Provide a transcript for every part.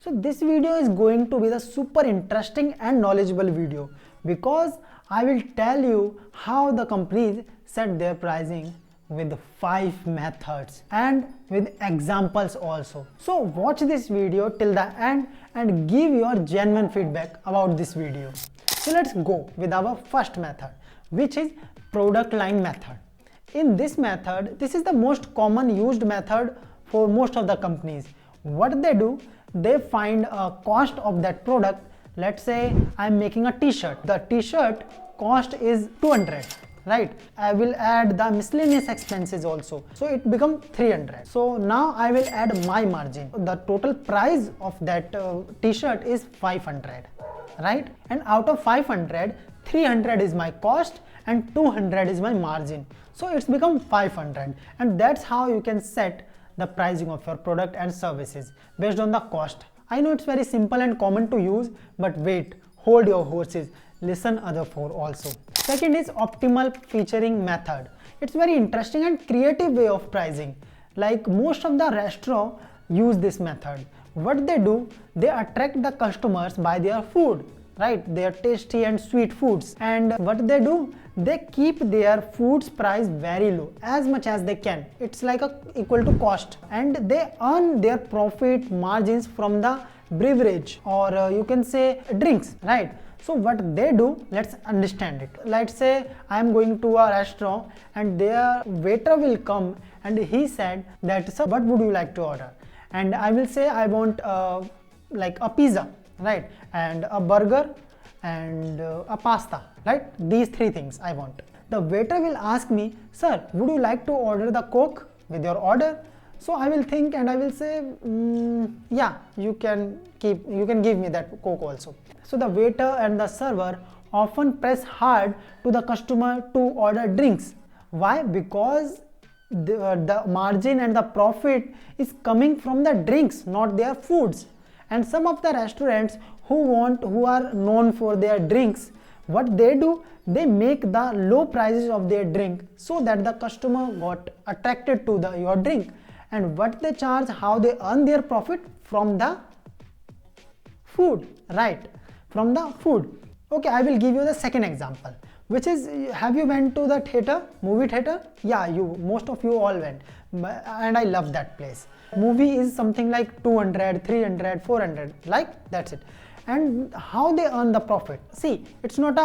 So this video is going to be the super interesting and knowledgeable video because I will tell you how the companies set their pricing with 5 methods and with examples also. So watch this video till the end and give your genuine feedback about this video. So let's go with our first method, which is product line method. In this method, this is the most common used method for most of the companies. What they do, they find a cost of that product. Let's say I'm making a t-shirt. The t-shirt cost is 200, right? I will add the miscellaneous expenses also, so it becomes 300. So now I will add my margin. The total price of that t-shirt is 500, right? And out of 500, 300 is my cost and 200 is my margin. So it's become 500, and that's how you can set the pricing of your product and services based on the cost. I know it's very simple and common to use, but wait, hold your horses, listen other 4 also. Second is optimal featuring method. It's very interesting and creative way of pricing. Like most of the restaurants use this method. What they do, they attract the customers by their food, right? Their tasty and sweet foods. And what they do, they keep their food's price very low, as much as they can. It's like equal to cost, and they earn their profit margins from the beverage, or you can say drinks, right? So what they do, let's understand it. Let's say I'm going to a restaurant and their waiter will come and he said that, sir, what would you like to order? And I will say I want like a pizza, right? And a burger and a pasta, right? These 3 things I want. The waiter will ask me, sir, would you like to order the Coke with your order? So I will think and I will say, yeah, you can give me that Coke also. So the waiter and the server often press hard to the customer to order drinks. Why? Because the margin and the profit is coming from the drinks, not their foods. And some of the restaurants who are known for their drinks, what they do, they make the low prices of their drink so that the customer got attracted to your drink. And what they charge, how they earn their profit from the food, right? From the food. Okay, I will give you the second example, which is, have you went to the theater, movie theater? Yeah, most of you all went, and I love that place. Movie is something like 200, 300, 400, like that's it. And how they earn the profit? See, it's not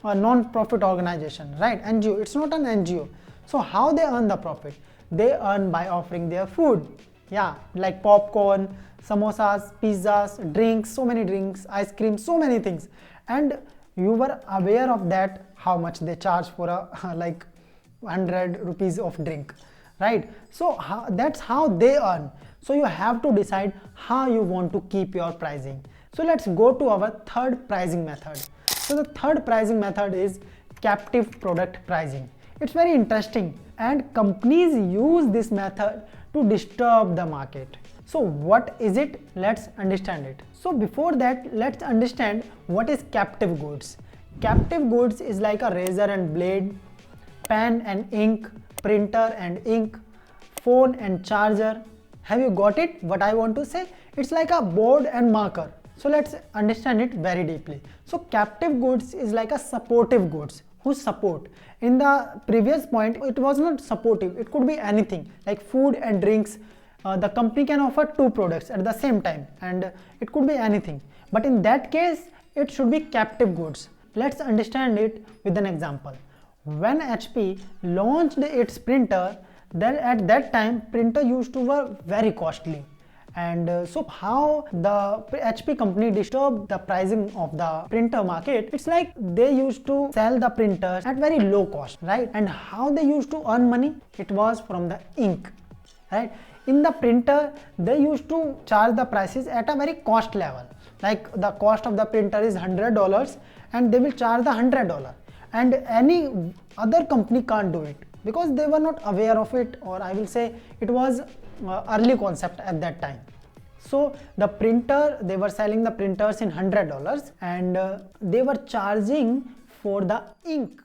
a non-profit organization, right? NGO, it's not an NGO. So how they earn the profit? They earn by offering their food. Yeah, like popcorn, samosas, pizzas, drinks, so many drinks, ice cream, so many things. And you were aware of that, how much they charge for a like 100 rupees of drink, right? So that's how they earn. So you have to decide how you want to keep your pricing. So let's go to our third pricing method. So the third pricing method is captive product pricing. It's very interesting, and companies use this method to disturb the market. So what is it? Let's understand it. So before that, let's understand what is captive goods. Captive goods is like a razor and blade, pen and ink, printer and ink, phone and charger. Have you got it? What I want to say? It's like a board and marker. So let's understand it very deeply. So captive goods is like a supportive goods, who support. In the previous point, it was not supportive. It could be anything like food and drinks. The company can offer 2 products at the same time, and it could be anything. But in that case, it should be captive goods. Let's understand it with an example. When HP launched its printer, then at that time printer used to be very costly. And so how the HP company disturbed the pricing of the printer market, it's like they used to sell the printers at very low cost, right? And how they used to earn money? It was from the ink, right? In the printer, they used to charge the prices at a very cost level. Like the cost of the printer is $100 and they will charge the $100. And any other company can't do it because they were not aware of it, or I will say it was early concept at that time. So the printer, they were selling the printers in $100 and they were charging for the ink.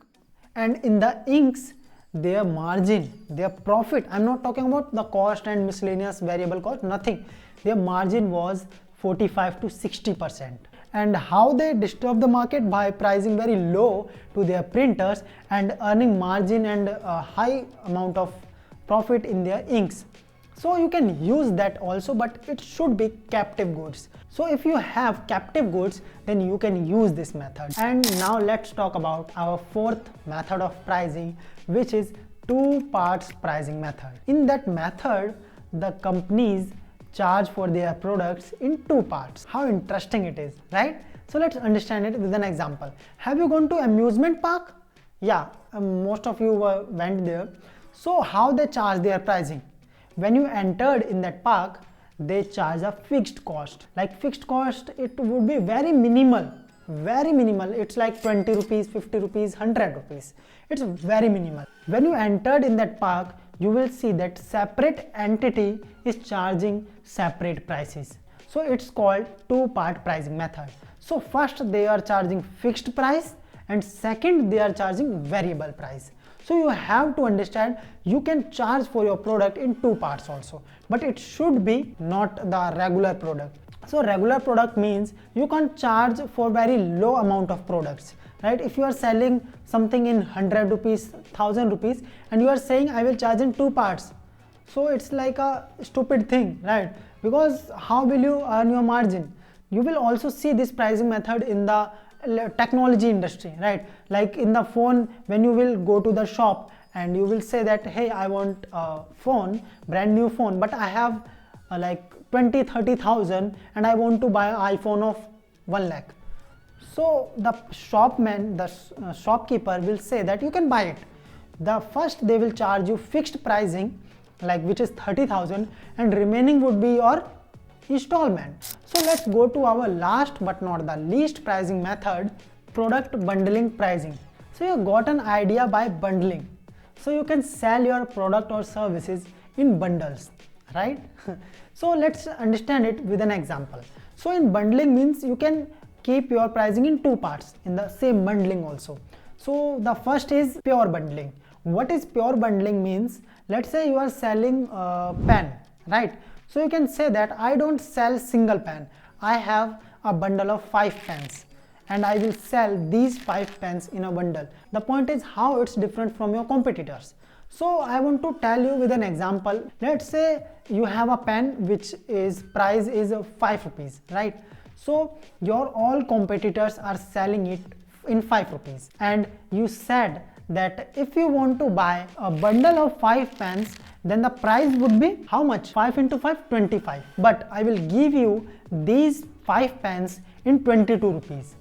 And in the inks, their margin, their profit, I'm not talking about the cost and miscellaneous variable cost, nothing. Their margin was 45 to 60%. And how they disturb the market? By pricing very low to their printers and earning margin and a high amount of profit in their inks. So you can use that also, but it should be captive goods. So if you have captive goods, then you can use this method. And now let's talk about our fourth method of pricing, which is two parts pricing method. In that method, the companies charge for their products in two parts. How interesting it is, right? So let's understand it with an example. Have you gone to amusement park? Yeah, most of you went there. So how they charge their pricing? When you entered in that park, they charge a fixed cost. Like fixed cost, it would be very minimal. Very minimal. It's like 20 rupees, 50 rupees, 100 rupees. It's very minimal. When you entered in that park, you will see that separate entity is charging separate prices. So it's called two-part pricing method. So first they are charging fixed price, and second they are charging variable price. So you have to understand, you can charge for your product in two parts also, but it should be not the regular product. So regular product means you can't charge for very low amount of products, right? If you are selling something in 100 rupees, 1000 rupees, and you are saying I will charge in two parts, so it's like a stupid thing, right? Because how will you earn your margin? You will also see this pricing method in the technology industry, right? Like in the phone, when you will go to the shop and you will say that, hey, I want a phone, brand new phone, but I have like 20-30,000 and I want to buy an iPhone of 1 lakh. So the shopman, the shopkeeper will say that you can buy it. The first they will charge you fixed pricing, like which is 30,000, and remaining would be your installment. So let's go to our last but not the least pricing method, product bundling pricing. So you got an idea by bundling. So you can sell your product or services in bundles, right? So let's understand it with an example. So in bundling means you can keep your pricing in two parts in the same bundling also. So the first is pure bundling. What is pure bundling means? Let's say you are selling a pen, right? So you can say that I don't sell single pen. I have a bundle of 5 pens and I will sell these 5 pens in a bundle. The point is how it's different from your competitors. So I want to tell you with an example. Let's say you have a pen which is price is 5 rupees, right? So your all competitors are selling it in 5 rupees, and you said that if you want to buy a bundle of 5 pens, then the price would be how much? 5 into 5, 25. But I will give you these 5 pens in 22 rupees.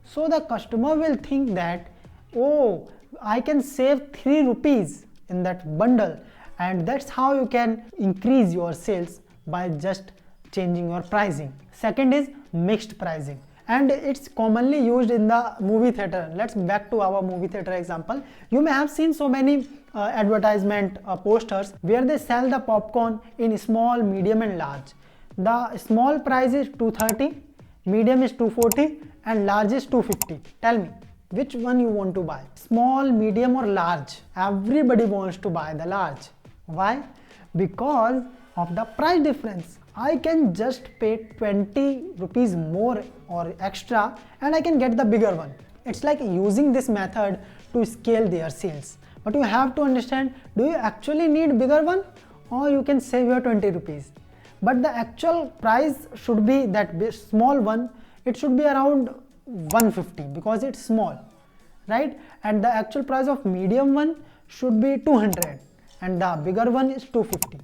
So the customer will think that, oh, I can save 3 rupees in that bundle, and that's how you can increase your sales, by just changing your pricing. Second is mixed pricing, and it's commonly used in the movie theater. Let's back to our movie theater example. You may have seen so many advertisement posters where they sell the popcorn in small, medium and large. The small price is 230, medium is 240 and large is 250. Tell me, which one you want to buy? Small, medium or large? Everybody wants to buy the large. Why? Because of the price difference. I can just pay 20 rupees more or extra and I can get the bigger one. It's like using this method to scale their sales. But you have to understand, do you actually need bigger one, or you can save your 20 rupees? But the actual price should be that small one, it should be around 150 because it's small, right? And the actual price of medium one should be 200 and the bigger one is 250.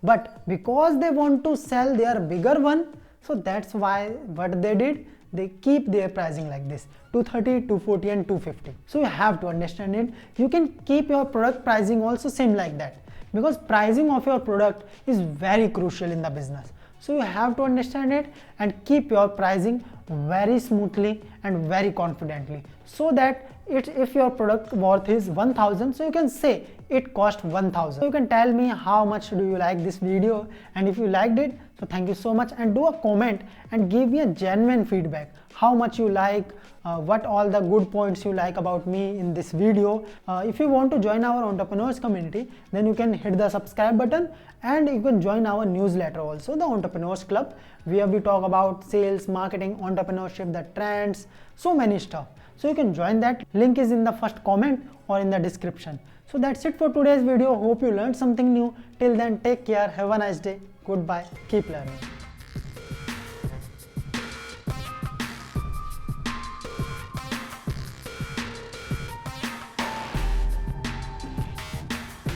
But because they want to sell their bigger one, so that's why what they did, they keep their pricing like this, 230, 240 and 250. So you have to understand it. You can keep your product pricing also same like that, because pricing of your product is very crucial in the business. So you have to understand it and keep your pricing very smoothly and very confidently, so that if your product worth is 1000, so you can say it cost 1000. You can tell me how much do you like this video, and if you liked it, so thank you so much, and do a comment and give me a genuine feedback how much you like, what all the good points you like about me in this video. If you want to join our entrepreneurs community, then you can hit the subscribe button, and you can join our newsletter also, the Entrepreneurs Club, where we talk about sales, marketing, entrepreneurship, the trends, so many stuff. So you can join that. Link is in the first comment or in the description. So that's it for today's video. Hope you learned something new. Till then, take care, have a nice day, goodbye, keep learning.